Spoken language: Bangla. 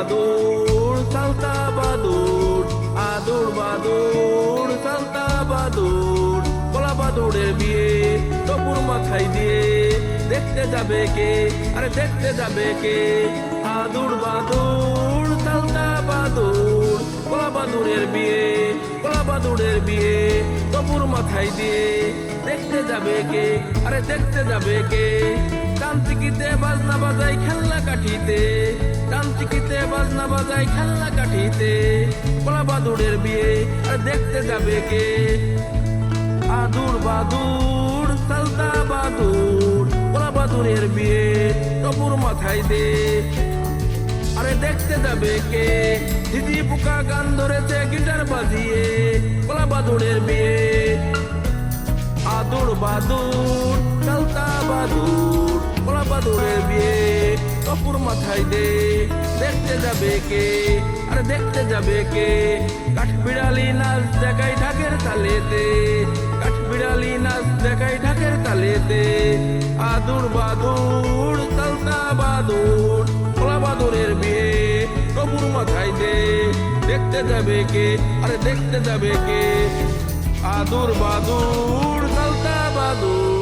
বাদুর সালতা বাদুর, আদুর বাদুর সালতা বাদুর, কলা বাদুরের বিয়ে টপুর মাথায় দিয়ে দেখতে যাবে কে, আরে দেখতে যাবে কে? আদুর বাদুর সালতা বাদুর, কলা বাদুরের বিয়ে, কলা বাদুরের বিয়ে টপুর মাথায় দিয়ে দেখতে যাবে কে, আরে দেখতে যাবে কে? টানটিকিতে বাজনা বাজাই খেলনা কাঠিতে, টানটিকিতে বাজনা বাজাই খেলনা কাঠিতে, কলা বাদুরের বিয়ে আরে দেখতে যাবে কে? আদুর বাদুর সালতা বাদুর, কলা বাদুরের বিয়ে টপুর মাথায় দে, আরে দেখতে যাবে কে? দিদি পোকা গান ধরেছে গিটার বাজিয়ে, কলা বাদুরের বিয়ে। আদুর বাদুর সালতা বাদুর, কলা বাদুরের বিয়ে টপুর মাথায় দে, দেখতে যাবে কে, আরে দেখতে যাবে কে? কাঠবিড়ালি নাচ দেখাই ঢাকের তালেতে, কাঠবিড়ালি নাচ দেখাই ঢাকের তালেতে। আদুর বাদুর সালতা বাদুর, কলা বাদুরের বিয়ে টপুর মাথায় দে, দেখতে যাবে কে, আরে দেখতে যাবে কে? আদুর বাদুর সালতা বাদুর।